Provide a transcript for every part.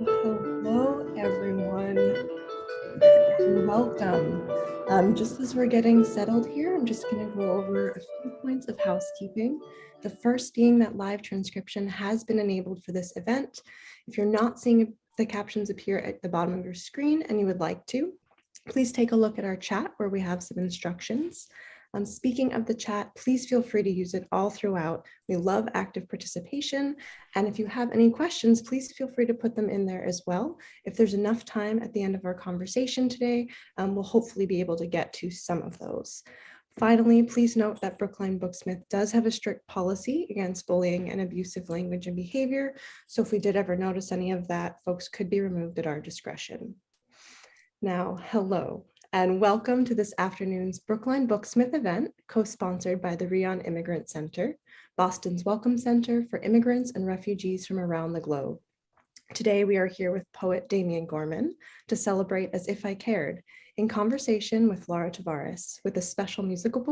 Hello, everyone, and welcome. Just as we're getting settled here, I'm just going to go over a few points of housekeeping. The first being that live transcription has been enabled for this event. If you're not seeing the captions appear at the bottom of your screen and you would like to, please take a look at our chat where we have some instructions. Speaking of the chat, please feel free to use it all throughout. We love active participation. And if you have any questions, please feel free to put them in there as well. If there's enough time at the end of our conversation today, we'll hopefully be able to get to some of those. Finally, please note that Brookline Booksmith does have a strict policy against bullying and abusive language and behavior. So if we did ever notice any of that, folks could be removed at our discretion. Now, hello, and welcome to this afternoon's Brookline Booksmith event, co-sponsored by the Rian Immigrant Center, Boston's Welcome Center for immigrants and refugees from around the globe. Today, we are here with poet Damian Gorman to celebrate As If I Cared, in conversation with Laura Tavares, with a special musical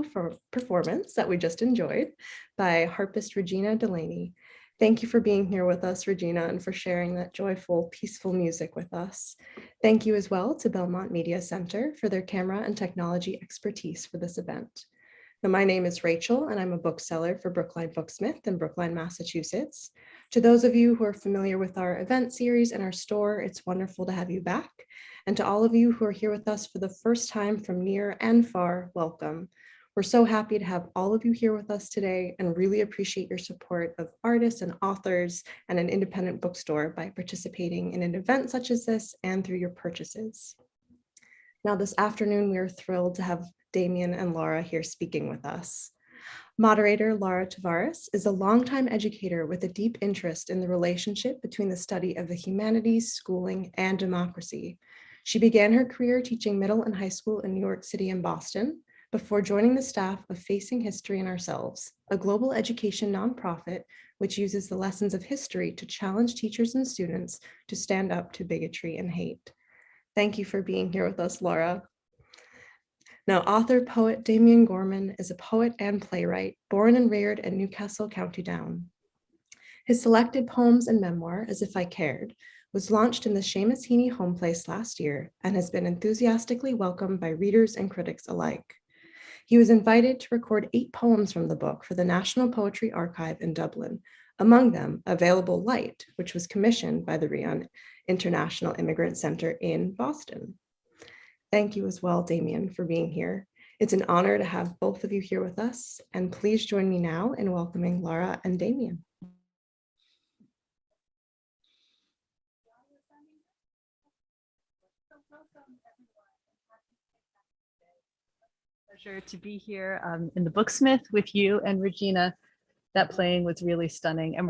performance that we just enjoyed by harpist Regina Delaney. Thank you for being here with us, Regina, and for sharing that joyful, peaceful music with us. Thank you as well to Belmont Media Center for their camera and technology expertise for this event. Now, my name is Rachel, and I'm a bookseller for Brookline Booksmith in Brookline, Massachusetts. To those of you who are familiar with our event series and our store, it's wonderful to have you back. And to all of you who are here with us for the first time from near and far, welcome. We're so happy to have all of you here with us today and really appreciate your support of artists and authors and an independent bookstore by participating in an event such as this and through your purchases. Now, this afternoon, we are thrilled to have Damian and Laura here speaking with us. Moderator Laura Tavares is a longtime educator with a deep interest in the relationship between the study of the humanities, schooling, and democracy. She began her career teaching middle and high school in New York City and Boston, before joining the staff of Facing History and Ourselves, a global education nonprofit which uses the lessons of history to challenge teachers and students to stand up to bigotry and hate. Thank you for being here with us, Laura. Now, author-poet Damian Gorman is a poet and playwright, born and reared in Newcastle, County Down. His selected poems and memoir, As If I Cared, was launched in the Seamus Heaney Home Place last year and has been enthusiastically welcomed by readers and critics alike. He was invited to record 8 poems from the book for the National Poetry Archive in Dublin, among them Available Light, which was commissioned by the Rian International Immigrant Center in Boston. Thank you as well, Damian, for being here. It's an honor to have both of you here with us, and please join me now in welcoming Laura and Damian. Pleasure to be here in the Booksmith with you and Regina. That playing was really stunning, and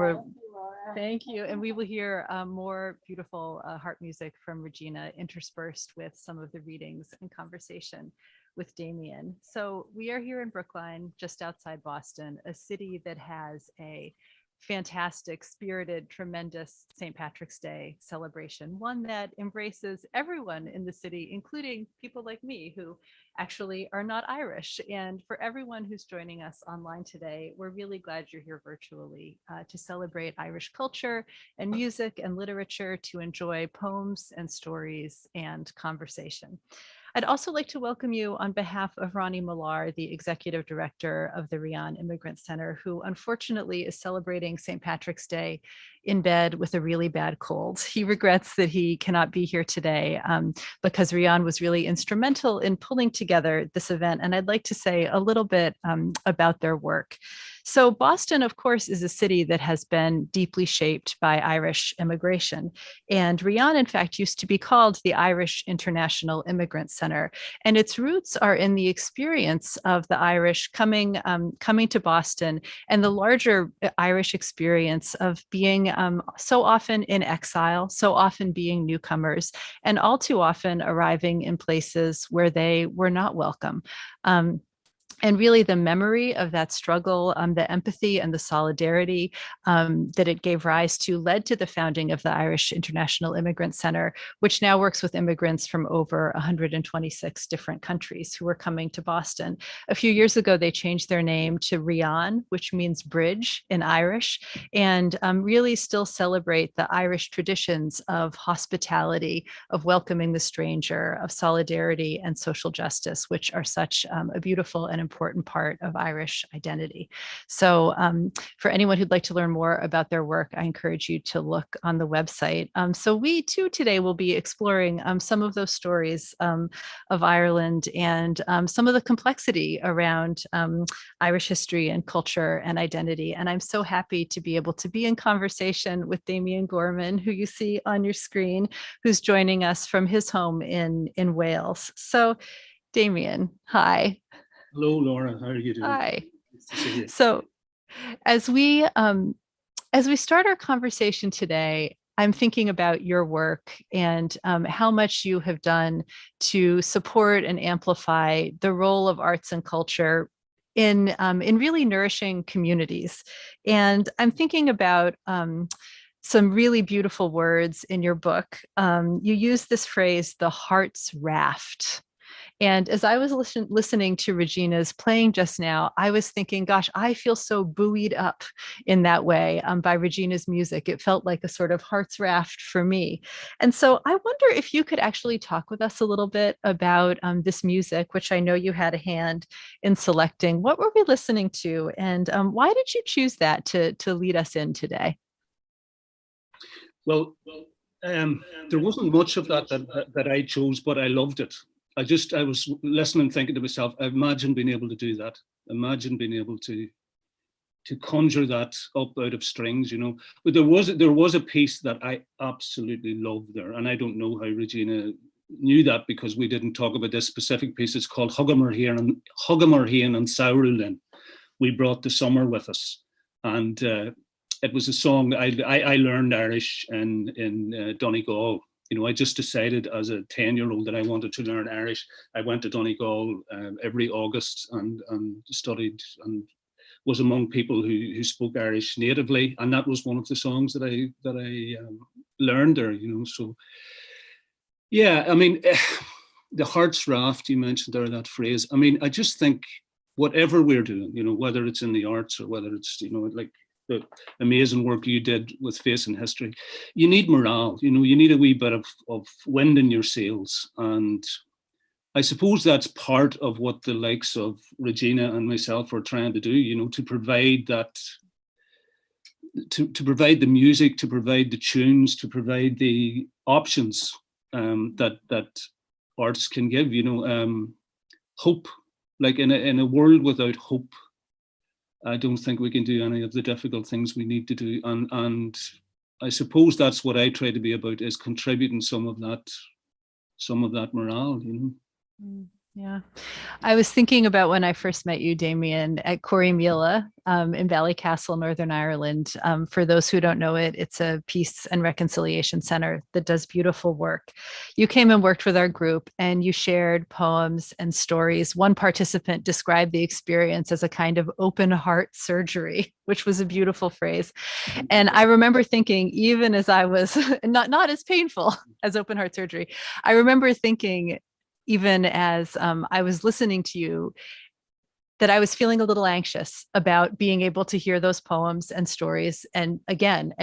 thank you. And we will hear more beautiful harp music from Regina interspersed with some of the readings and conversation with Damian. So we are here in Brookline, just outside Boston, a city that has a fantastic, spirited, tremendous St. Patrick's Day celebration, one that embraces everyone in the city, including people like me who actually are not Irish. And for everyone who's joining us online today, we're really glad you're here virtually to celebrate Irish culture and music and literature, to enjoy poems and stories and conversation. I'd also like to welcome you on behalf of Ronnie Millar, the executive director of the Rian Immigrant Center, who unfortunately is celebrating St. Patrick's Day in bed with a really bad cold. He regrets that he cannot be here today because Rian was really instrumental in pulling together this event. And I'd like to say a little bit about their work. So Boston, of course, is a city that has been deeply shaped by Irish immigration. And Rian, in fact, used to be called the Irish International Immigrant Center. And its roots are in the experience of the Irish coming to Boston, and the larger Irish experience of being so often in exile, so often being newcomers, and all too often arriving in places where they were not welcome. and really the memory of that struggle, the empathy and the solidarity that it gave rise to led to the founding of the Irish International Immigrant Center, which now works with immigrants from over 126 different countries who are coming to Boston. A few years ago, they changed their name to Rian, which means bridge in Irish, and really still celebrate the Irish traditions of hospitality, of welcoming the stranger, of solidarity and social justice, which are such a beautiful and important part of Irish identity. So for anyone who'd like to learn more about their work, I encourage you to look on the website. So we too today will be exploring some of those stories of Ireland and some of the complexity around Irish history and culture and identity. And I'm so happy to be able to be in conversation with Damian Gorman, who you see on your screen, who's joining us from his home in Wales. So Damian, hi. Hello, Laura. How are you doing? Hi. Nice to see you. So as we start our conversation today, I'm thinking about your work and how much you have done to support and amplify the role of arts and culture in really nourishing communities. And I'm thinking about some really beautiful words in your book. You use this phrase, the heart's raft. And as I was listening to Regina's playing just now, I was thinking, gosh, I feel so buoyed up in that way by Regina's music. It felt like a sort of heart's raft for me. And so I wonder if you could actually talk with us a little bit about this music, which I know you had a hand in selecting. What were we listening to? And why did you choose that to lead us in today? Well, there wasn't much of that I chose, but I loved it. I was listening, thinking to myself, I imagine being able to do that. Imagine being able to conjure that up out of strings, you know. But there was a piece that I absolutely loved there, and I don't know how Regina knew that because we didn't talk about this specific piece. It's called Hugamar Hain and Saurulin. We brought the summer with us, and it was a song I learned Irish in Donegal. You know, I just decided as a 10-year-old that I wanted to learn Irish. I went to Donegal every August and studied and was among people who spoke Irish natively, and that was one of the songs that I learned there. You know, so yeah, I mean, the heart's raft you mentioned there, that phrase. I mean, I just think whatever we're doing, you know, whether it's in the arts or whether it's, you know, like the amazing work you did with Face and History, you need morale, you know, you need a wee bit of wind in your sails. And I suppose that's part of what the likes of Regina and myself are trying to do, you know, to provide that, to provide the music, to provide the tunes, to provide the options that arts can give, you know, hope. Like in a world without hope, I don't think we can do any of the difficult things we need to do. And I suppose that's what I try to be about, is contributing some of that morale, you know. Yeah. I was thinking about when I first met you, Damian, at Corrymeela in Ballycastle, Northern Ireland. For those who don't know it, it's a peace and reconciliation center that does beautiful work. You came and worked with our group and you shared poems and stories. One participant described the experience as a kind of open heart surgery, which was a beautiful phrase. And I remember thinking, even as I was not as painful as open heart surgery, I remember thinking, even as I was listening to you, that I was feeling a little anxious about being able to hear those poems and stories and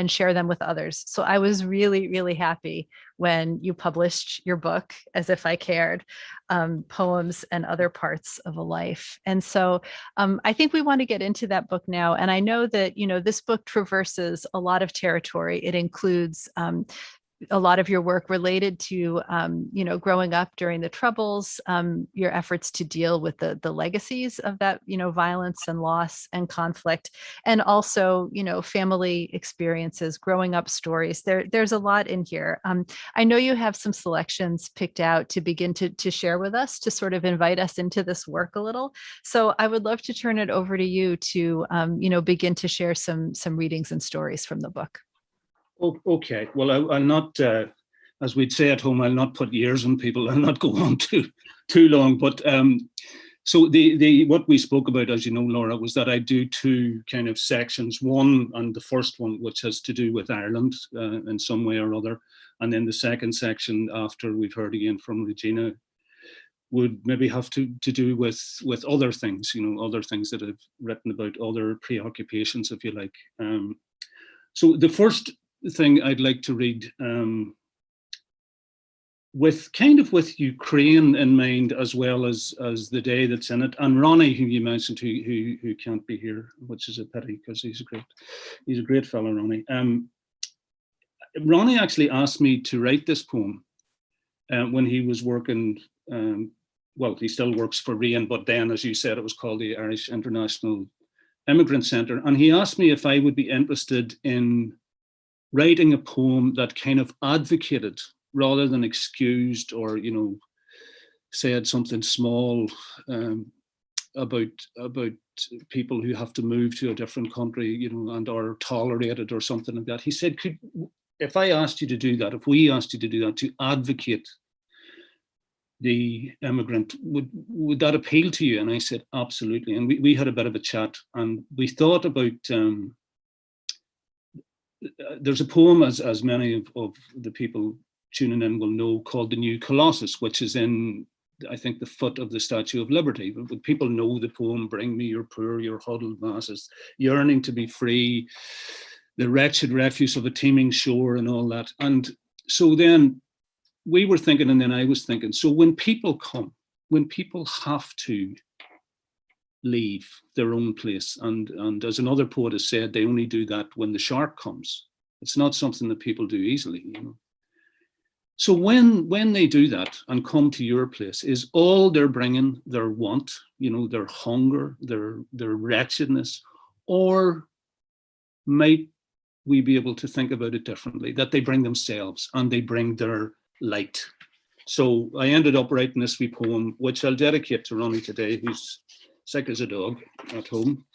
share them with others. So I was really, really happy when you published your book, As If I Cared, Poems and Other Parts of a Life. And so I think we want to get into that book now. And I know that, you know, this book traverses a lot of territory. It includes a lot of your work related to, you know, growing up during the Troubles, your efforts to deal with the legacies of that, you know, violence and loss and conflict, and also, you know, family experiences, growing up stories. There's a lot in here. I know you have some selections picked out to begin to share with us, to sort of invite us into this work a little. So I would love to turn it over to you to, you know, begin to share some readings and stories from the book. Okay, well, I'll not, as we'd say at home, I'll not put years on people. I'll not go on too long. But So the what we spoke about, as you know, Laura, was that I do two kind of sections. One, and the first one, which has to do with Ireland in some way or other, and then the second section, after we've heard again from Regina, would maybe have to do with other things, other things that I've written about, other preoccupations, if you like. So the first thing I'd like to read, with Ukraine in mind, as well as the day that's in it, and Ronnie, who you mentioned, who can't be here, which is a pity because he's a great fellow, Ronnie. Ronnie actually asked me to write this poem when he was working. Well, he still works for Rian, but then, as you said, it was called the Irish International Immigrant Centre, and he asked me if I would be interested in writing a poem that kind of advocated, rather than excused or said something small about people who have to move to a different country, and are tolerated or something like that. He said, if I asked you to do that, if we asked you to do that, to advocate the immigrant, would that appeal to you? And I said, absolutely. And we had a bit of a chat, and we thought about, there's a poem, as many of the people tuning in will know, called The New Colossus, which is in, I think, the foot of the Statue of Liberty. But people know the poem, bring me your poor, your huddled masses, yearning to be free, the wretched refuse of a teeming shore, and all that. And so then we were thinking, and then I was thinking, so when people come, when people have to leave their own place, and as another poet has said, they only do that when the shark comes. It's not something that people do easily, So when they do that and come to your place, is all they're bringing their want, their hunger, their wretchedness, or might we be able to think about it differently, that they bring themselves and they bring their light? So I ended up writing this wee poem, which I'll dedicate to Ronnie today, who's sick as a dog at home.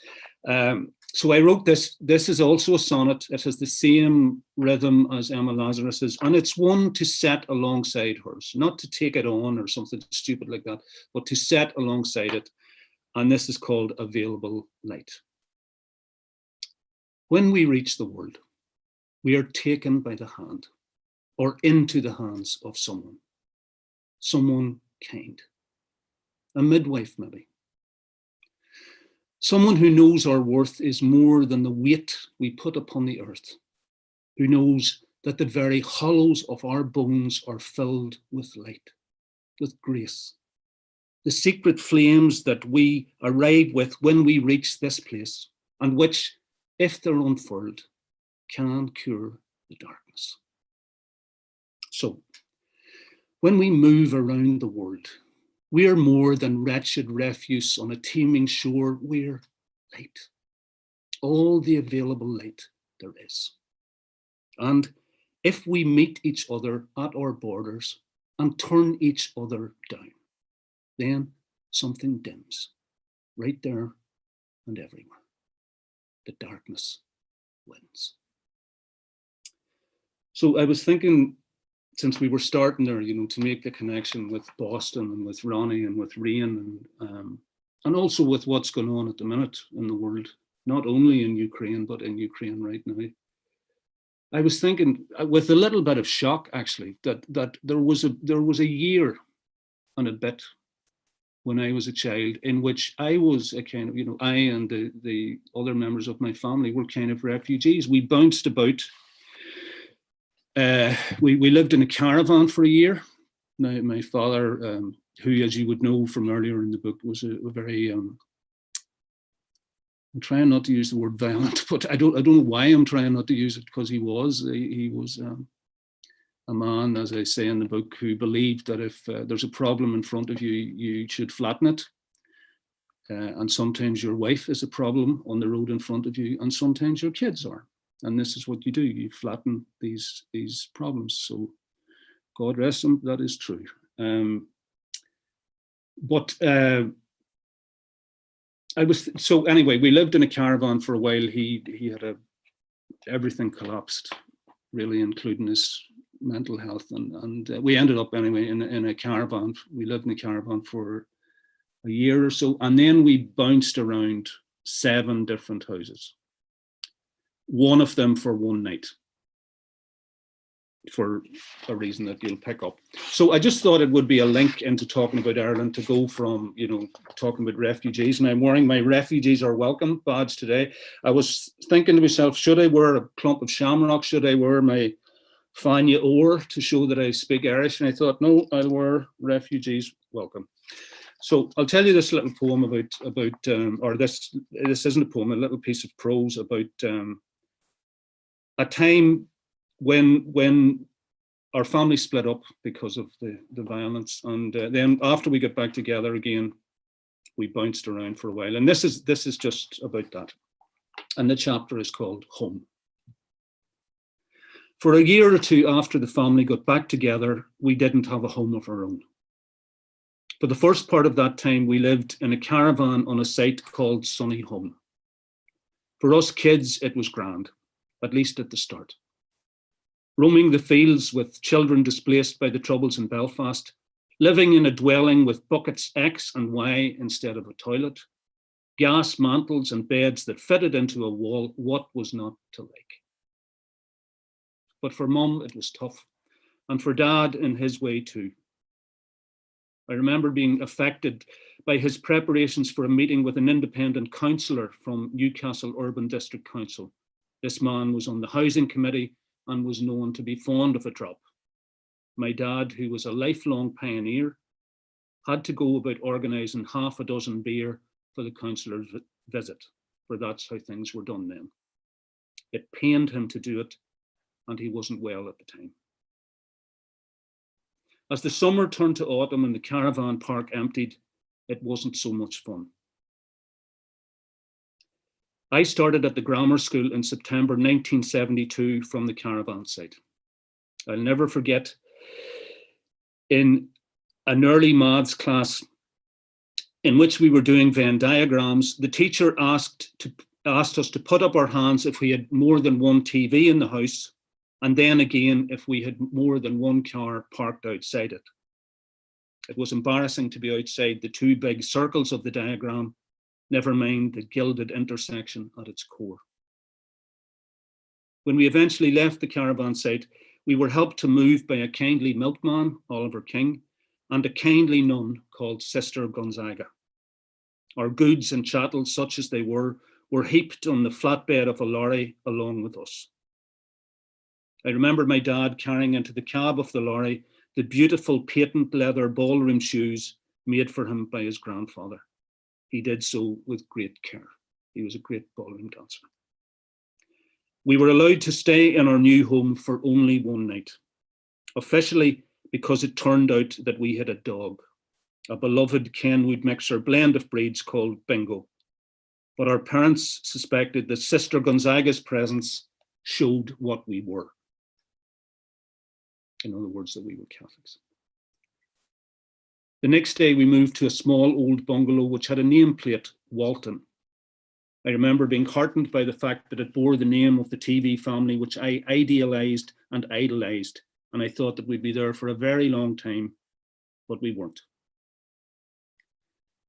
So I wrote this. This is also a sonnet. It has the same rhythm as Emma Lazarus's, and it's one to set alongside hers, not to take it on or something stupid like that, but to set alongside it. And this is called Available Light. When we reach the world, we are taken by the hand, or into the hands of someone kind, a midwife maybe. Someone who knows our worth is more than the weight we put upon the earth, who knows that the very hollows of our bones are filled with light, with grace. The secret flames that we arrive with when we reach this place, and which, if they're unfurled, can cure the darkness. So, when we move around the world, we're more than wretched refuse on a teeming shore. We're light, all the available light there is. And if we meet each other at our borders and turn each other down, then something dims right there and everywhere. The darkness wins. So I was thinking, since we were starting there, to make the connection with Boston and with Ronnie and with Rian, and also with what's going on at the minute in the world, not only in Ukraine, but in Ukraine right now. I was thinking, with a little bit of shock, actually, that there was a year and a bit when I was a child in which I was a kind of, I and the other members of my family were kind of refugees. We bounced about. We lived in a caravan for a year. Now, my father, who, as you would know from earlier in the book, was a very, I'm trying not to use the word violent, but I don't know why I'm trying not to use it, because he was a man, as I say in the book, who believed that if there's a problem in front of you, you should flatten it. And sometimes your wife is a problem on the road in front of you, and sometimes your kids are. And this is what you do. You flatten these problems. So God rest him, that is true. So anyway, we lived in a caravan for a while. He had everything collapsed, really, including his mental health. And we ended up anyway in a caravan. We lived in a caravan for a year or so, and then we bounced around 7 different houses, one of them for one night, for a reason that you'll pick up. So I just thought it would be a link into talking about Ireland, to go from, you know, talking about refugees, and I'm wearing my Refugees Are Welcome badge today. I was thinking to myself, should I wear a clump of shamrock? Should I wear my Fáinne Ór to show that I speak Irish? And I thought, no, I'll wear Refugees Welcome. So I'll tell you this little poem or this isn't a poem, a little piece of prose about a time when our family split up because of the violence, and then after we got back together again, we bounced around for a while. And this is just about that. And the chapter is called Home. For a year or two after the family got back together, we didn't have a home of our own. For the first part of that time, we lived in a caravan on a site called Sunny Home. For us kids, it was grand, at least at the start. Roaming the fields with children displaced by the troubles in Belfast, living in a dwelling with buckets X and Y instead of a toilet, gas mantles and beds that fitted into a wall, what was not to like? But for Mum, it was tough, and for Dad in his way too. I remember being affected by his preparations for a meeting with an independent councillor from Newcastle Urban District Council. This man was on the housing committee and was known to be fond of a drop. My dad, who was a lifelong pioneer, had to go about organising half a dozen beer for the councillor's visit, for that's how things were done then. It pained him to do it, and he wasn't well at the time. As the summer turned to autumn and the caravan park emptied, it wasn't so much fun. I started at the grammar school in September 1972 from the caravan site. I'll never forget, in an early maths class in which we were doing Venn diagrams, the teacher asked us to put up our hands if we had more than one TV in the house, and then again if we had more than one car parked outside it. It was embarrassing to be outside the 2 big circles of the diagram, never mind the gilded intersection at its core. When we eventually left the caravan site, we were helped to move by a kindly milkman, Oliver King, and a kindly nun called Sister Gonzaga. Our goods and chattels, such as they were heaped on the flatbed of a lorry along with us. I remember my dad carrying into the cab of the lorry the beautiful patent leather ballroom shoes made for him by his grandfather. He did so with great care. He was a great ballroom dancer. We were allowed to stay in our new home for only one night, officially because it turned out that we had a dog, a beloved Kenwood mixer blend of breeds called Bingo. But our parents suspected that Sister Gonzaga's presence showed what we were. In other words, that we were Catholics. The next day, we moved to a small old bungalow which had a nameplate, Walton. I remember being heartened by the fact that it bore the name of the TV family which I idealised and idolised, and I thought that we'd be there for a very long time, but we weren't.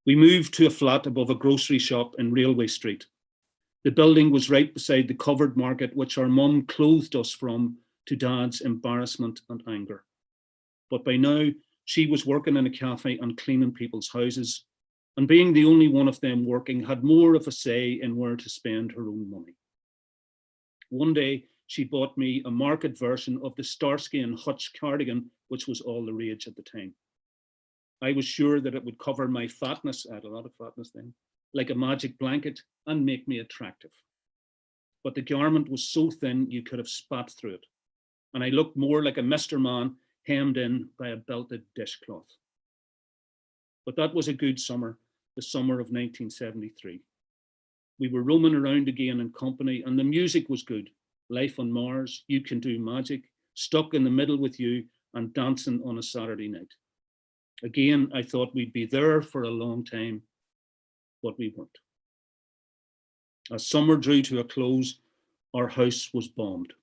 We moved to a flat above a grocery shop in Railway Street. The building was right beside the covered market which our mum clothed us from, to Dad's embarrassment and anger. But by now, she was working in a cafe and cleaning people's houses, and being the only one of them working, had more of a say in where to spend her own money. One day, she bought me a market version of the Starsky and Hutch cardigan, which was all the rage at the time. I was sure that it would cover my fatness, I had a lot of fatness then, like a magic blanket, and make me attractive. But the garment was so thin you could have spat through it, and I looked more like a Mr. Man hemmed in by a belted dishcloth. But that was a good summer, the summer of 1973. We were roaming around again in company, and the music was good. Life on Mars, You Can Do Magic, Stuck in the Middle with You, and Dancing on a Saturday Night. Again, I thought we'd be there for a long time, but we weren't. As summer drew to a close, our house was bombed,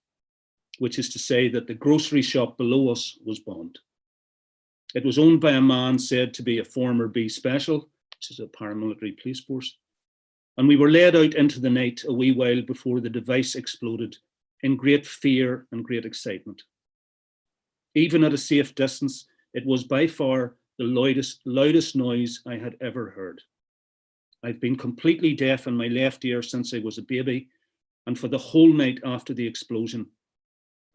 which is to say that the grocery shop below us was bombed. It was owned by a man said to be a former B Special, which is a paramilitary police force. And we were led out into the night a wee while before the device exploded in great fear and great excitement. Even at a safe distance, it was by far the loudest noise I had ever heard. I've been completely deaf in my left ear since I was a baby, and for the whole night after the explosion,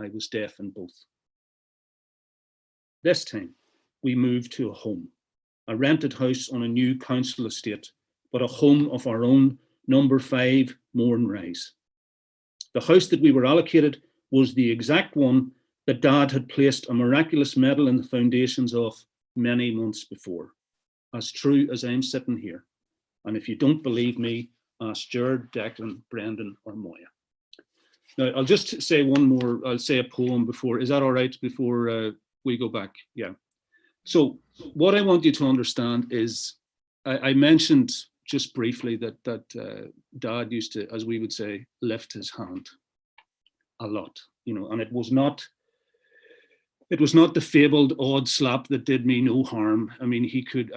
I was deaf in both. This time, we moved to a home, a rented house on a new council estate, but a home of our own, number 5 Mourne Rise. The house that we were allocated was the exact one that Dad had placed a miraculous medal in the foundations of many months before, as true as I'm sitting here. And if you don't believe me, ask Jared, Declan, Brendan, or Moya. Now, I'll just say one more, I'll say a poem before, is that all right, before we go back? Yeah. So what I want you to understand is, I mentioned just briefly that Dad used to, as we would say, lift his hand a lot, you know, and it was not the fabled odd slap that did me no harm. I mean, he could,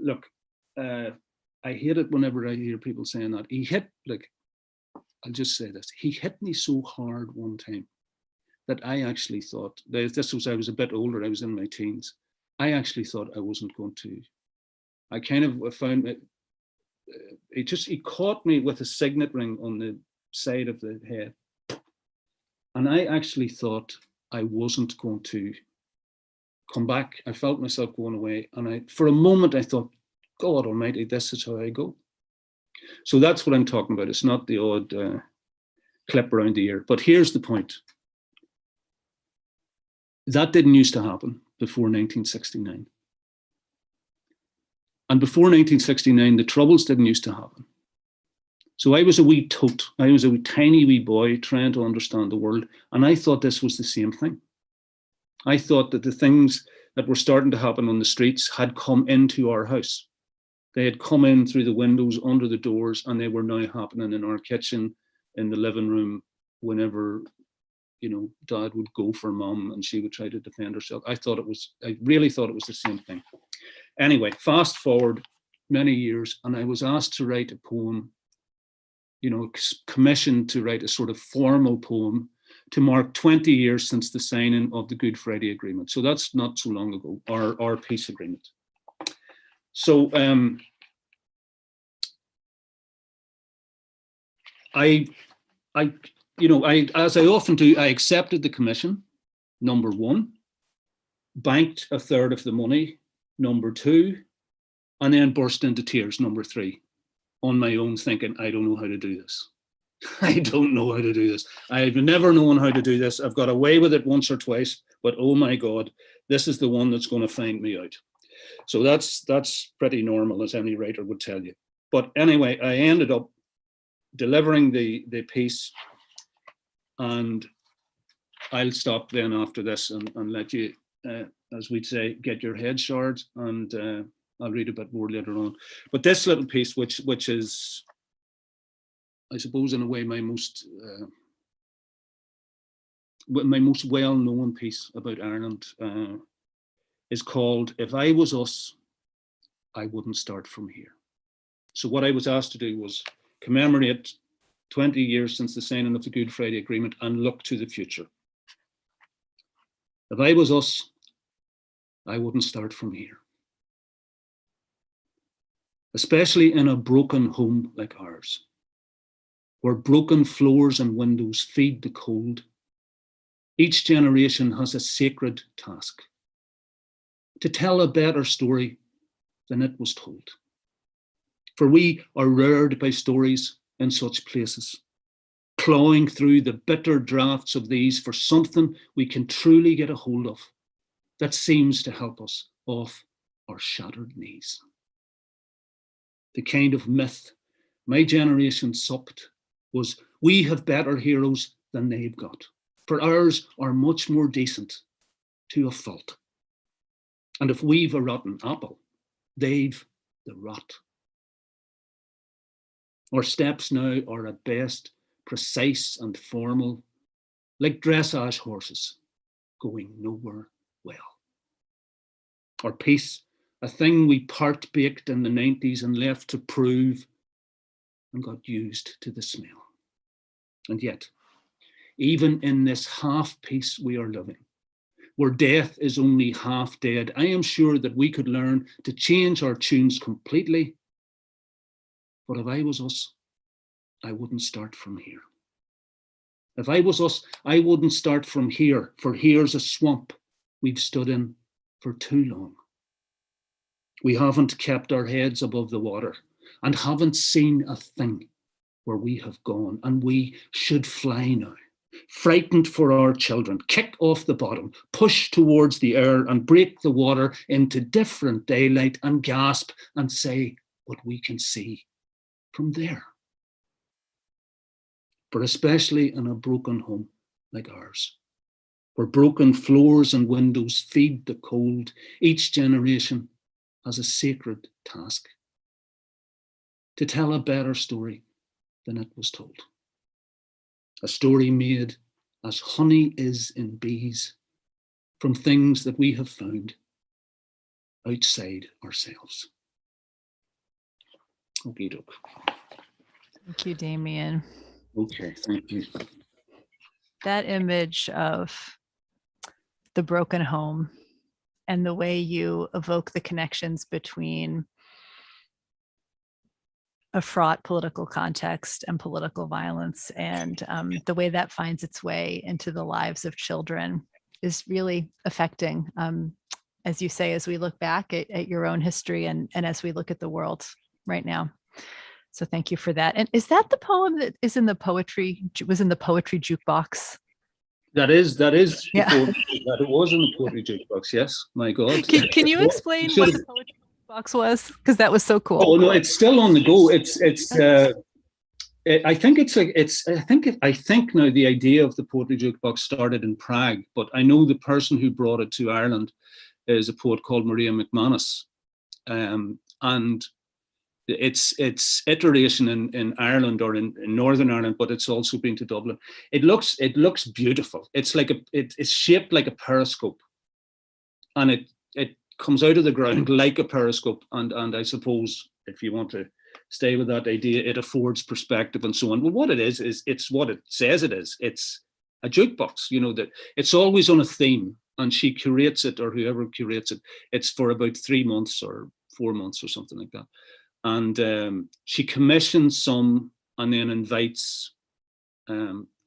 look, I hate it whenever I hear people saying that. He hit, like, I'll just say this, he hit me so hard one time that I actually thought, this was, I was a bit older, I was in my teens, I actually thought I wasn't going to, I kind of found it, he caught me with a signet ring on the side of the head. And I actually thought I wasn't going to come back. I felt myself going away. And for a moment, I thought, God almighty, this is how I go. So that's what I'm talking about. It's not the odd clip around the ear. But here's the point. That didn't used to happen before 1969. And before 1969, the Troubles didn't used to happen. So I was a wee tote. I was a tiny wee boy trying to understand the world. And I thought this was the same thing. I thought that the things that were starting to happen on the streets had come into our house. They had come in through the windows, under the doors, and they were now happening in our kitchen, in the living room, whenever, you know, Dad would go for Mum and she would try to defend herself. I really thought it was the same thing. Anyway, fast forward many years, and I was asked to write a poem, you know, commissioned to write a sort of formal poem to mark 20 years since the signing of the Good Friday Agreement. So that's not so long ago, our peace agreement. So as I often do, I accepted the commission, number 1, banked a third of the money, number 2, and then burst into tears, number 3, on my own, thinking, I don't know how to do this. I don't know how to do this. I've never known how to do this. I've got away with it once or twice, but oh my God, this is the one that's going to find me out. So that's pretty normal, as any writer would tell you. But anyway, I ended up delivering the piece, and I'll stop then after this and let you, as we'd say, get your head shard, and I'll read a bit more later on. But this little piece, which is, I suppose, in a way, my most well-known piece about Ireland, is called "If I Was Us, I Wouldn't Start From Here." So what I was asked to do was commemorate 20 years since the signing of the Good Friday Agreement and look to the future. If I was us, I wouldn't start from here. Especially in a broken home like ours, where broken floors and windows feed the cold. Each generation has a sacred task: to tell a better story than it was told. For we are reared by stories in such places, clawing through the bitter draughts of these for something we can truly get a hold of that seems to help us off our shattered knees. The kind of myth my generation supped was, we have better heroes than they've got, for ours are much more decent to a fault. And if we've a rotten apple, they've the rot. Our steps now are at best precise and formal, like dressage horses going nowhere well. Our peace a thing we part baked in the 90s and left to prove and got used to the smell. And yet, even in this half peace we are living, where death is only half dead, I am sure that we could learn to change our tunes completely. But if I was us, I wouldn't start from here. If I was us, I wouldn't start from here, for here's a swamp we've stood in for too long. We haven't kept our heads above the water and haven't seen a thing where we have gone, and we should fly now, frightened for our children, kick off the bottom, push towards the air and break the water into different daylight and gasp and say what we can see from there. But especially in a broken home like ours, where broken floors and windows feed the cold, each generation has a sacred task to tell a better story than it was told. A story made as honey is in bees from things that we have found outside ourselves. Okay, doke. Thank you, Damian. Okay, thank you. That image of the broken home and the way you evoke the connections between a fraught political context and political violence, and the way that finds its way into the lives of children is really affecting, as you say, as we look back at your own history and as we look at the world right now. So thank you for that. And is that the poem that is in the poetry, was in the poetry jukebox? That is Yeah. that it was in the poetry jukebox. Yes, my God. Can you explain what the poetry jukebox was? Because that was so cool. Oh no, it's still on the go. I think now the idea of the poetry jukebox started in Prague, but I know the person who brought it to Ireland is a poet called Maria McManus, and its iteration in Ireland or in Northern Ireland, but it's also been to Dublin. It looks beautiful. It's like it's shaped like a periscope, and it comes out of the ground like a periscope. And I suppose if you want to stay with that idea, it affords perspective and so on. Well, what it is it's what it says it is. It's a jukebox. You know, that it's always on a theme, and she curates it, or whoever curates it. It's for about 3 months or 4 months or something like that. And she commissions some and then invites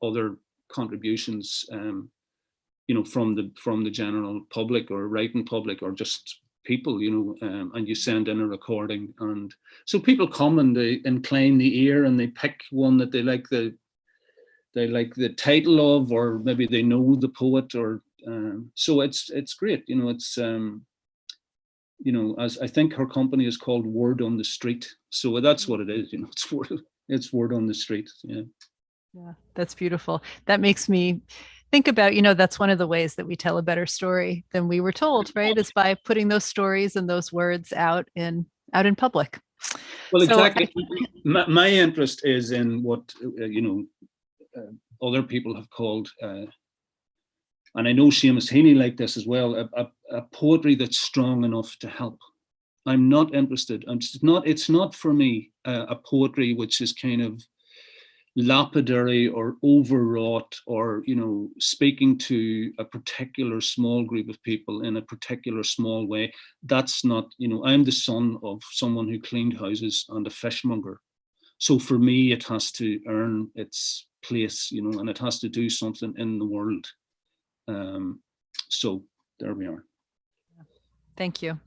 other contributions, you know, from the general public or writing public or just people, you know, and you send in a recording, and so people come and they incline the ear and they pick one that they like the title of, or maybe they know the poet, or so it's great, you know. It's you know, as I think her company is called Word on the Street. So that's what it is, you know, it's word on the street. Yeah. Yeah, that's beautiful. That makes me think about, you know, that's one of the ways that we tell a better story than we were told, right? Is by putting those stories and those words out in public. Well, exactly. My interest is in what, you know, other people have called, and I know Seamus Heaney liked this as well, a poetry that's strong enough to help. I'm not interested. It's not for me a poetry which is kind of lapidary or overwrought, or, you know, speaking to a particular small group of people in a particular small way. That's not, you know, I'm the son of someone who cleaned houses and a fishmonger. So for me, it has to earn its place, you know, and it has to do something in the world. So there we are. Thank you.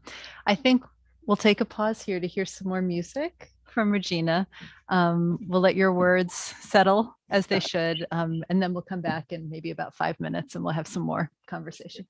I think we'll take a pause here to hear some more music from Regina. We'll let your words settle as they should, and then we'll come back in maybe about 5 minutes and we'll have some more conversation.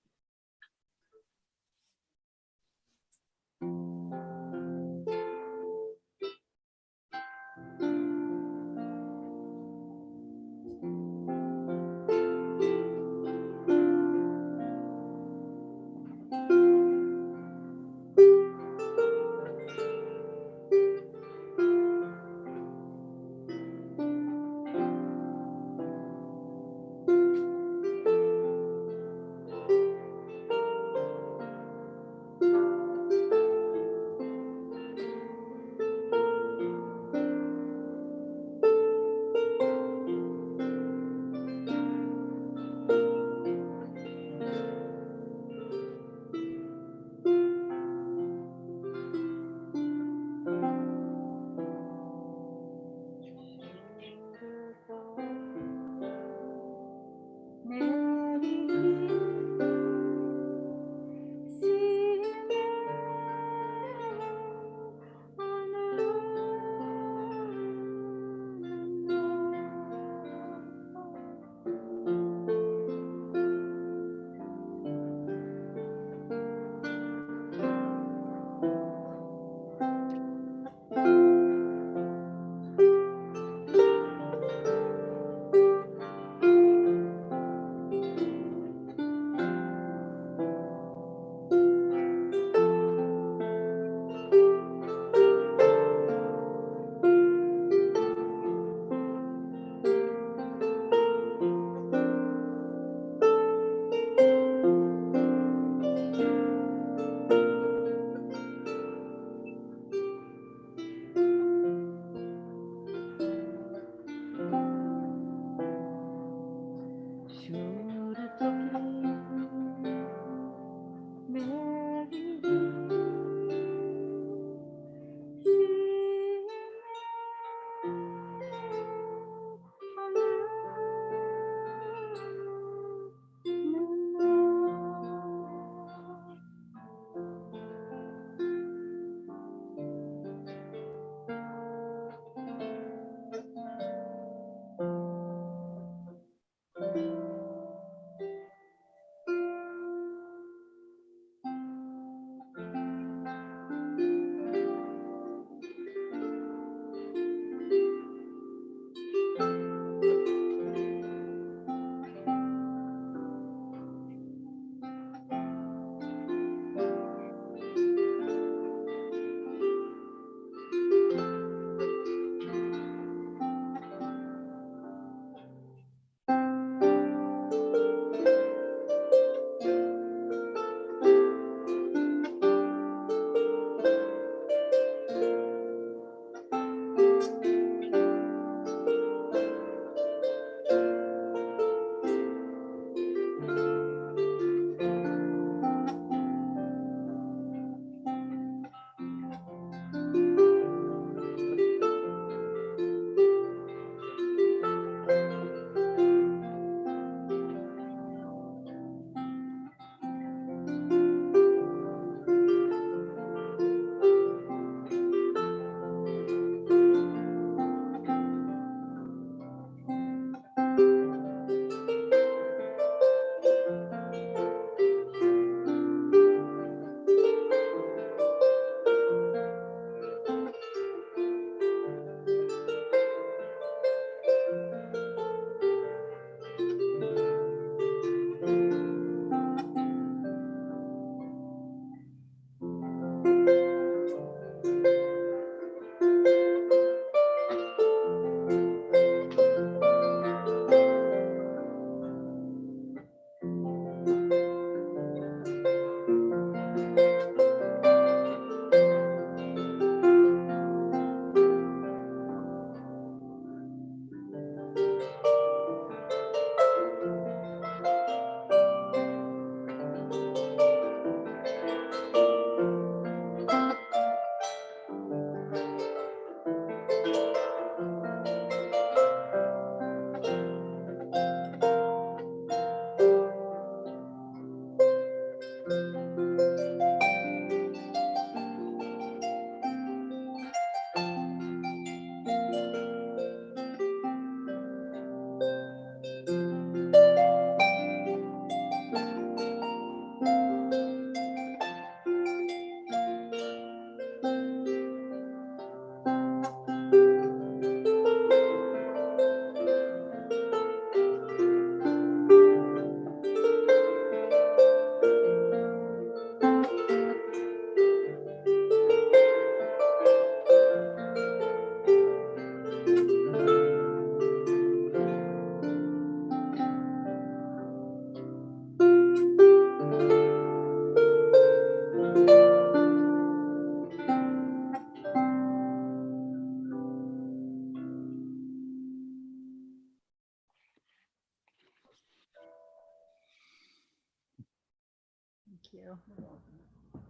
you.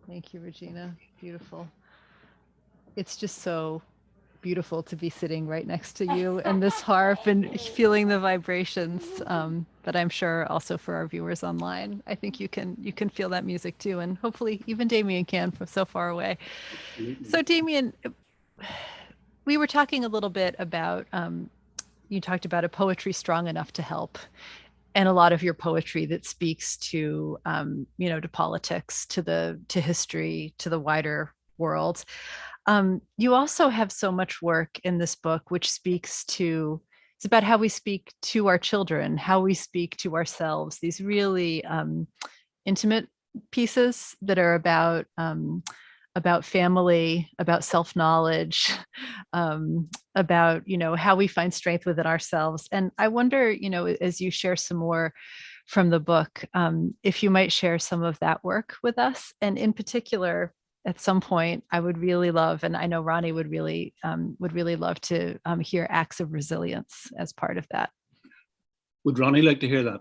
Thank you, Regina. Beautiful. It's just so beautiful to be sitting right next to you and this harp and feeling the vibrations. But I'm sure also for our viewers online, I think you can feel that music too, and hopefully even Damian can from so far away. So Damian, we were talking a little bit about you talked about a poetry strong enough to help, and a lot of your poetry that speaks to to politics, to history, to the wider world. You also have so much work in this book which speaks to, it's about how we speak to our children, how we speak to ourselves, these really intimate pieces that are about family, about self-knowledge, about, how we find strength within ourselves. And I wonder, as you share some more from the book, if you might share some of that work with us. And in particular, at some point, I would really love, and I know Ronnie would really love to hear acts of resilience as part of that. Would Ronnie like to hear that?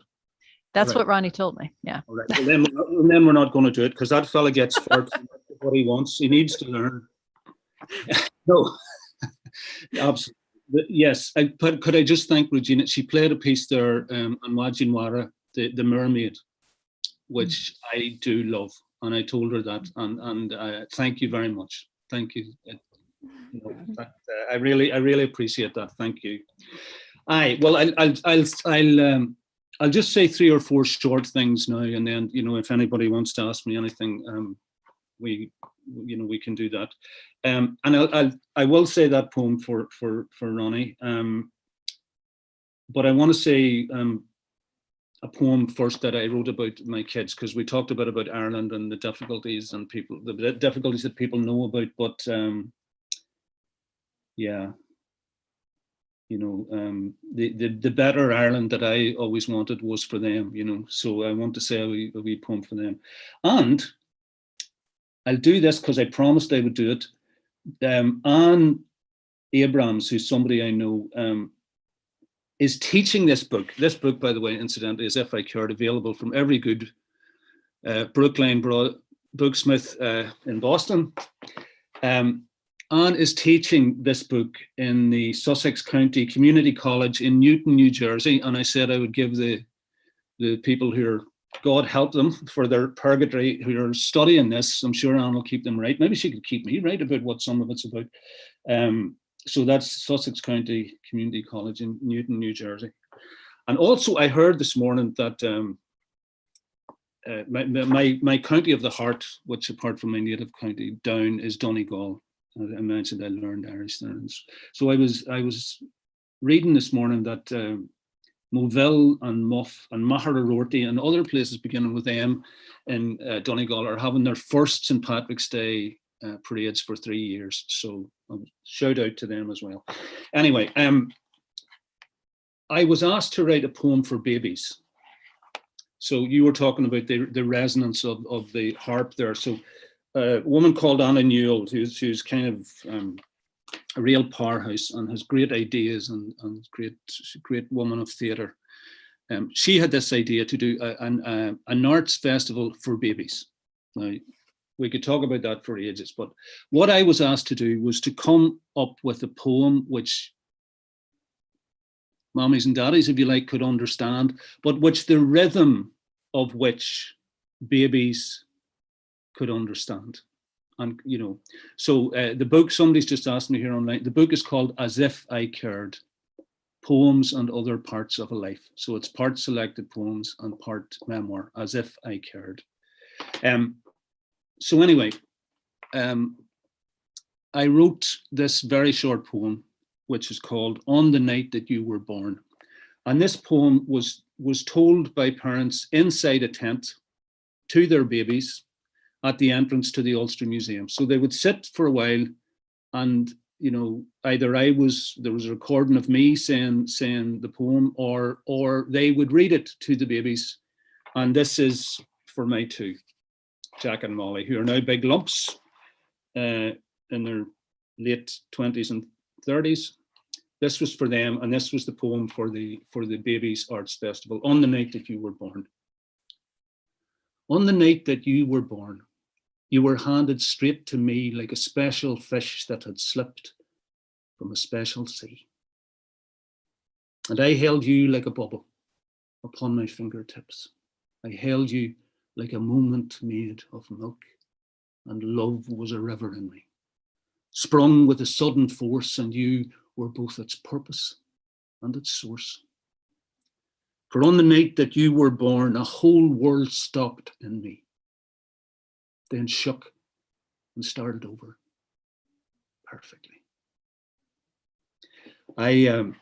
That's what Ronnie told me. Yeah. All right. Well, then we're not going to do it, because that fella gets far too much of what he wants. He needs to learn. No, absolutely. Yes. Could I just thank Regina? She played a piece there on Wajinwara, the mermaid, which I do love, and I told her that. And thank you very much. Thank you. I really appreciate that. Thank you. I'll just say 3 or 4 short things now, and then if anybody wants to ask me anything, we can do that. And I will say that poem for Ronnie, but I want to say a poem first that I wrote about my kids, because we talked about Ireland and the difficulties and the difficulties that people know about, but yeah. The better Ireland that I always wanted was for them, so I want to say a wee poem for them. And I'll do this because I promised I would do it. Anne Abrams, who's somebody I know, is teaching this book. This book, by the way, incidentally, is If I Cared, available from every good Brookline booksmith in Boston. Anne is teaching this book in the Sussex County Community College in Newton, New Jersey. And I said I would give the people who are, God help them, for their purgatory, who are studying this. I'm sure Anne will keep them right. Maybe she could keep me right about what some of it's about. So that's Sussex County Community College in Newton, New Jersey. And also I heard this morning that my county of the heart, which apart from my native county, Down, is Donegal. I mentioned I learned Irish there. So I was reading this morning that Moville and Muff and Mahararorty and other places beginning with M in Donegal are having their first St. Patrick's Day parades for 3 years. So shout out to them as well. Anyway, I was asked to write a poem for babies. So you were talking about the resonance of the harp there. So a woman called Anna Newell, who's kind of a real powerhouse and has great ideas and great woman of theatre. She had this idea to do an arts festival for babies. Now, we could talk about that for ages, but what I was asked to do was to come up with a poem which mommies and daddies, if you like, could understand, but which the rhythm of which babies could understand. And, you know, so the book, somebody's just asked me here online, the book is called As If I Cared, Poems and Other Parts of a Life. So it's part selected poems and part memoir, As If I Cared. So anyway, I wrote this very short poem, which is called On the Night That You Were Born. And this poem was told by parents inside a tent to their babies at the entrance to the Ulster Museum. So they would sit for a while, and, you know, either there was a recording of me saying the poem, or they would read it to the babies. And this is for my two, Jack and Molly, who are now big lumps in their late 20s and 30s. This was for them, and this was the poem for the Babies Arts Festival, On the Night That You Were Born. On the night that you were born, you were handed straight to me like a special fish that had slipped from a special sea. And I held you like a bubble upon my fingertips. I held you like a moment made of milk, and love was a river in me, sprung with a sudden force, and you were both its purpose and its source. For on the night that you were born, a whole world stopped in me, then shook and started over perfectly. I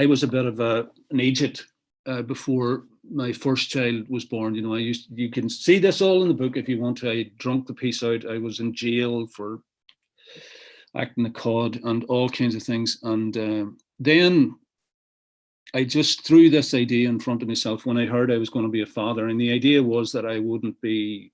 was a bit of an idiot before my first child was born. You know, you can see this all in the book if you want to. I drunk the piece out. I was in jail for acting a cod and all kinds of things. And then I just threw this idea in front of myself when I heard I was going to be a father. And the idea was that I wouldn't be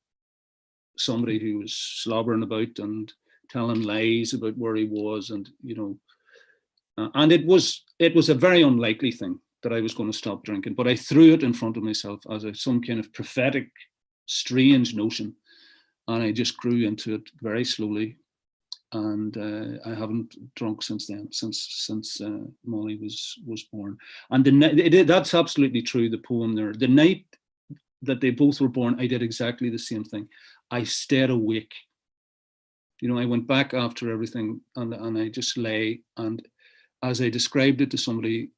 somebody who was slobbering about and telling lies about where he was. And, you know, and it was a very unlikely thing that I was going to stop drinking, but I threw it in front of myself as some kind of prophetic, strange notion. And I just grew into it very slowly. And I haven't drunk since then, since Molly was born. And that's absolutely true, the poem there. The night that they both were born, I did exactly the same thing. I stayed awake. You know, I went back after everything, and I just lay. And as I described it to somebody,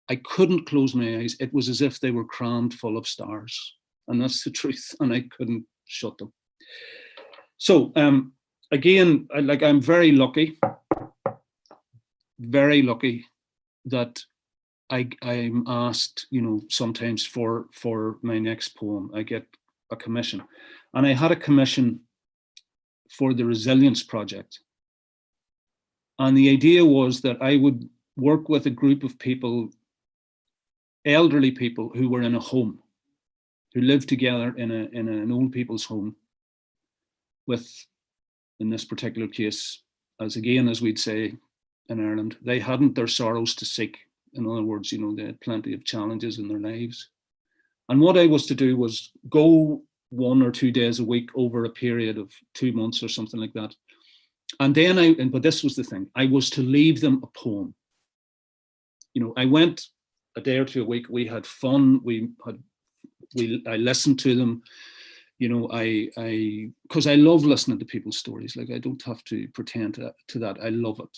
I couldn't close my eyes. It was as if they were crammed full of stars. And that's the truth. And I couldn't shut them. So, again, I'm very lucky that I'm asked, you know, sometimes for my next poem. I get a commission, and I had a commission for the Resilience Project. And the idea was that I would work with a group of people, elderly people who were in a home, who lived together in an old people's home with, in this particular case, as we'd say in Ireland, they hadn't their sorrows to seek. In other words, you know, they had plenty of challenges in their lives. And what I was to do was go 1 or 2 days a week over a period of 2 months or something like that. And then but this was the thing, I was to leave them a poem. You know, I went a day or two a week, we had fun, I listened to them. You know, because I love listening to people's stories. Like, I don't have to pretend to that. I love it.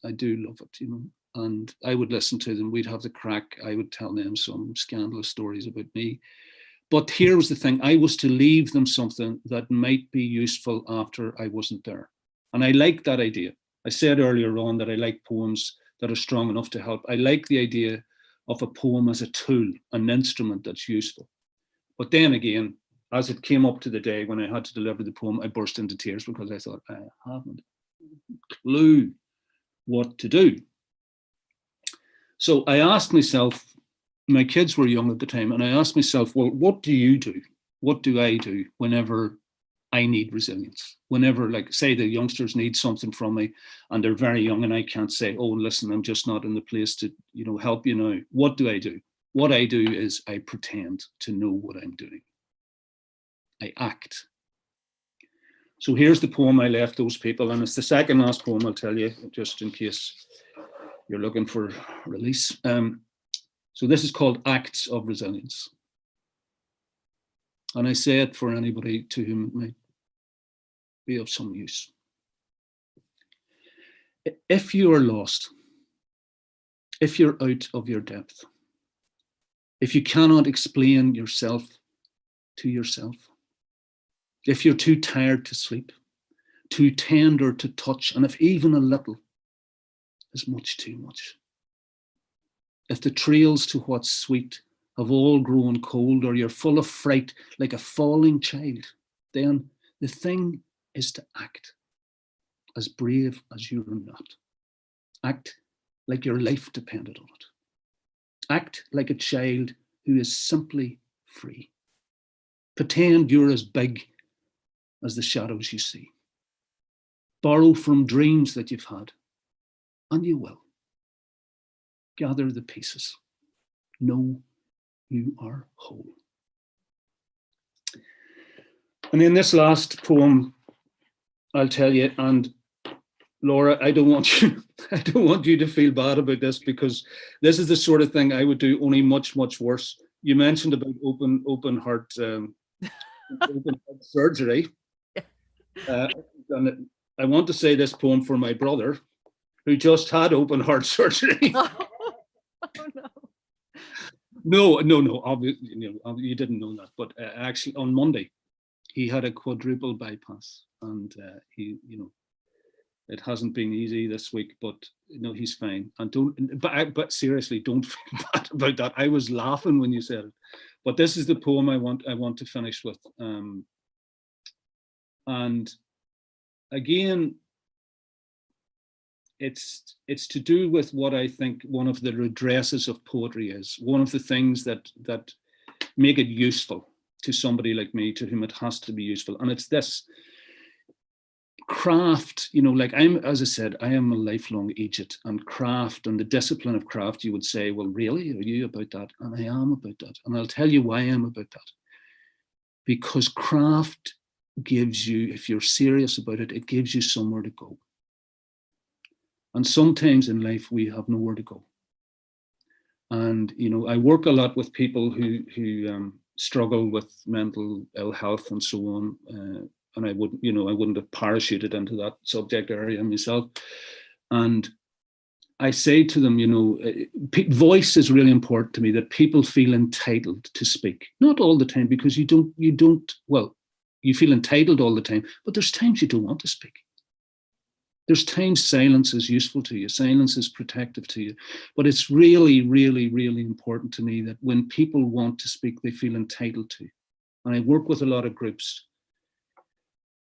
I do love it, you know. And I would listen to them. We'd have the crack. I would tell them some scandalous stories about me. But here was the thing. I was to leave them something that might be useful after I wasn't there. And I like that idea. I said earlier on that I like poems that are strong enough to help. I like the idea of a poem as a tool, an instrument that's useful. But then again, as it came up to the day when I had to deliver the poem, I burst into tears because I thought, I haven't a clue what to do. So I asked myself, my kids were young at the time, and I asked myself, well, what do you do? What do I do whenever I need resilience? Whenever, like, say the youngsters need something from me and they're very young and I can't say, oh, listen, I'm just not in the place to, you know, help you now. What do I do? What I do is I pretend to know what I'm doing. I act. So here's the poem I left those people, and it's the second last poem I'll tell you, just in case you're looking for release. So this is called Acts of Resilience. And I say it for anybody to whom it might be of some use. If you are lost, if you're out of your depth, if you cannot explain yourself to yourself, if you're too tired to sleep, too tender to touch, and if even a little is much too much, if the trails to what's sweet have all grown cold, or you're full of fright like a falling child, then the thing is to act as brave as you're not. Act like your life depended on it. Act like a child who is simply free. Pretend you're as big as the shadows you see. Borrow from dreams that you've had, and you will. Gather the pieces. Know you are whole. And in this last poem, I'll tell you, and Laura, I don't want you to feel bad about this, because this is the sort of thing I would do, only much, much worse. You mentioned about open heart surgery. And I want to say this poem for my brother, who just had open heart surgery. No. Obviously, you didn't know that, but actually on Monday, he had a quadruple bypass, and it hasn't been easy this week, but he's fine. And but seriously, don't feel bad about that. I was laughing when you said it, but this is the poem I want to finish with. And again, it's to do with what I think one of the redresses of poetry is. One of the things that make it useful to somebody like me, to whom it has to be useful, and it's this craft. Like as I said, I am a lifelong Egypt, and craft and the discipline of craft. You would say, well, really, are you about that? And I am about that, and I'll tell you why I am about that. Because craft gives you, if you're serious about it, it gives you somewhere to go. And sometimes in life we have nowhere to go. And I work a lot with people who struggle with mental ill health and so on. And I wouldn't have parachuted into that subject area myself. And I say to them, voice is really important to me, that people feel entitled to speak. Not all the time, because you feel entitled all the time, but there's times you don't want to speak. There's times silence is useful to you. Silence is protective to you. But it's really, really, really important to me that when people want to speak, they feel entitled to. And I work with a lot of groups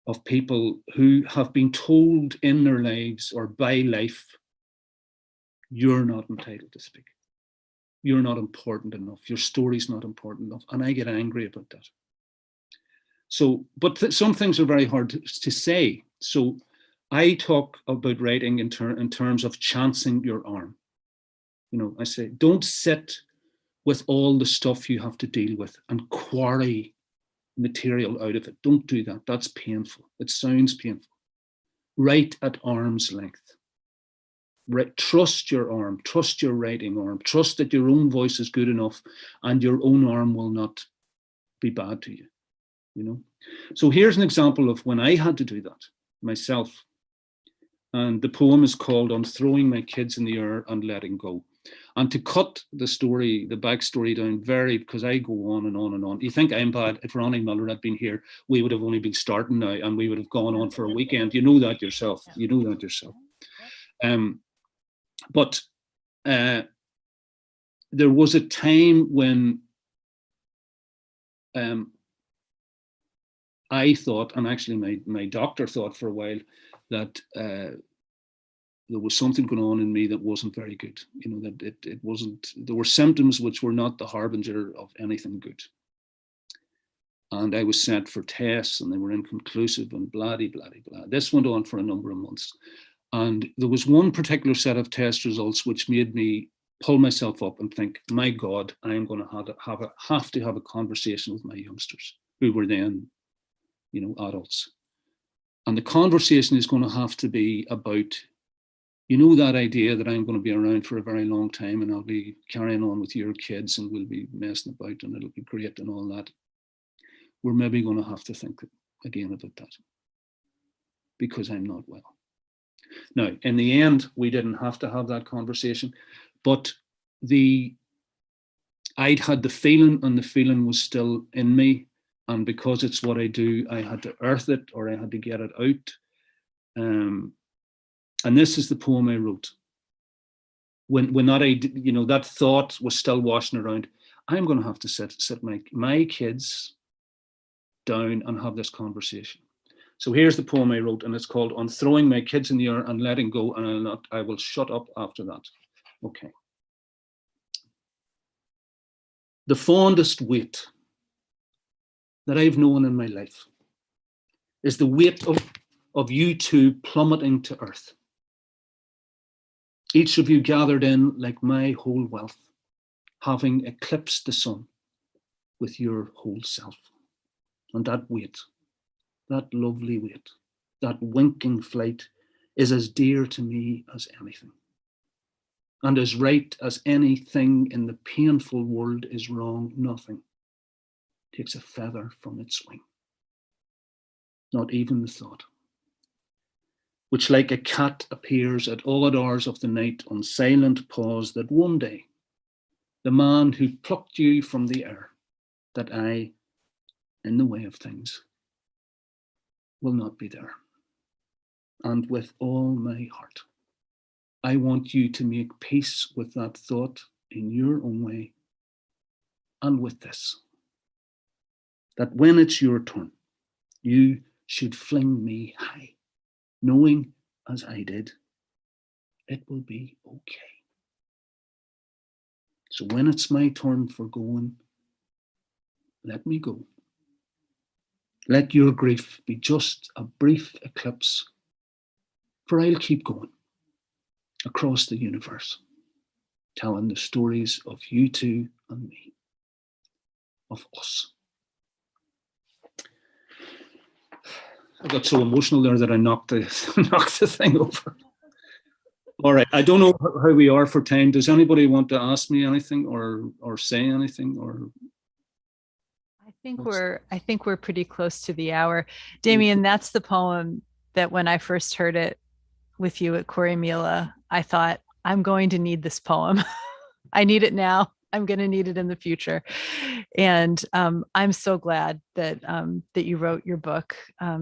of people who have been told in their lives or by life, you're not entitled to speak. You're not important enough. Your story's not important enough. And I get angry about that. So, but some things are very hard to say. So I talk about writing in terms of chancing your arm. I say, don't sit with all the stuff you have to deal with and quarry material out of it. Don't do that. That's painful. It sounds painful. Write at arm's length. Trust your arm. Trust your writing arm. Trust that your own voice is good enough and your own arm will not be bad to you. So here's an example of when I had to do that myself. And the poem is called On Throwing My Kids in the Air and Letting Go. And to cut the story, the backstory down because I go on and on and on. You think I'm bad? If Ronnie Millar had been here, we would have only been starting now and we would have gone on for a weekend. You know that yourself. But there was a time when I thought, and actually my doctor thought for a while, that there was something going on in me that wasn't very good. That it wasn't, there were symptoms which were not the harbinger of anything good. And I was sent for tests and they were inconclusive and blah, blah, blah, blah. This went on for a number of months. And there was one particular set of test results which made me pull myself up and think, my God, I am going to have to have a conversation with my youngsters, who were then, adults. And the conversation is going to have to be about, that idea that I'm going to be around for a very long time and I'll be carrying on with your kids and we'll be messing about and it'll be great and all that. we're maybe going to have to think again about that, because I'm not well. Now, in the end, we didn't have to have that conversation, but I'd had the feeling, and the feeling was still in me. And because it's what I do, I had to earth it, or I had to get it out. And this is the poem I wrote. When that that thought was still washing around, I'm going to have to sit my kids down and have this conversation. So here's the poem I wrote, and it's called "On Throwing My Kids in the Air and Letting Go, and I will shut up after that." Okay. The fondest weight that I've known in my life is the weight of you two plummeting to earth. Each of you gathered in like my whole wealth, having eclipsed the sun with your whole self. And that weight, that lovely weight, that winking flight is as dear to me as anything. And as right as anything in the painful world is wrong, nothing takes a feather from its wing. Not even the thought, which like a cat appears at odd hours of the night on silent pause, that one day the man who plucked you from the air, that I, in the way of things, will not be there. And with all my heart, I want you to make peace with that thought in your own way, and with this, that when it's your turn, you should fling me high, knowing, as I did, it will be okay. So when it's my turn for going, let me go. Let your grief be just a brief eclipse, for I'll keep going across the universe, telling the stories of you two and me, of us. I got so emotional there that I knocked the thing over. All right, I don't know how we are for time. Does anybody want to ask me anything or say anything, or? I think we're pretty close to the hour. Damian, that's the poem that when I first heard it with you at Corrymeela, I thought, I'm going to need this poem. I need it now. I'm going to need it in the future. And I'm so glad that that you wrote your book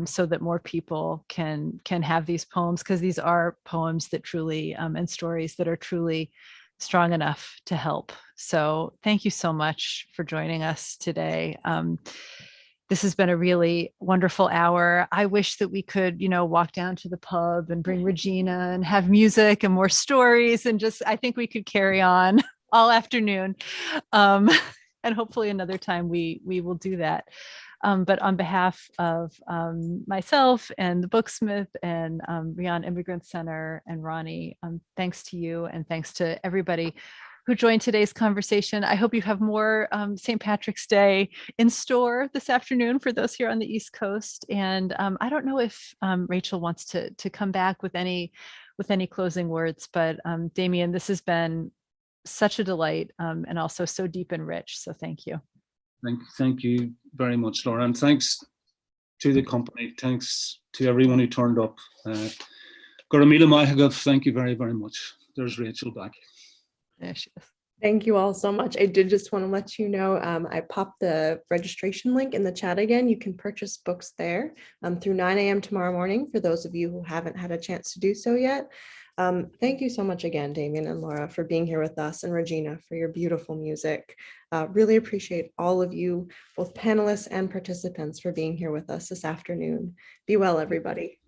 so that more people can have these poems, because these are poems that truly and stories that are truly strong enough to help. So thank you so much for joining us today. This has been a really wonderful hour. I wish that we could, walk down to the pub and bring Regina and have music and more stories, and just, I think we could carry on all afternoon. And hopefully another time we will do that. But on behalf of myself and the Booksmith and Rian Immigrant Center and Ronnie, thanks to you, and thanks to everybody who joined today's conversation. I hope you have more St. Patrick's Day in store this afternoon for those here on the East Coast. And I don't know if Rachel wants to come back with any closing words, but Damian, this has been such a delight and also so deep and rich. So thank you. Thank you very much, Laura, and thanks to the company. Thanks to everyone who turned up. Gormila Mahagav, thank you very, very much. There's Rachel back. There she is. Thank you all so much. I did just want to let you know, I popped the registration link in the chat again. You can purchase books there through 9 a.m. tomorrow morning for those of you who haven't had a chance to do so yet. Thank you so much again, Damian and Laura, for being here with us, and Regina for your beautiful music. Really appreciate all of you, both panelists and participants, for being here with us this afternoon. Be well, everybody.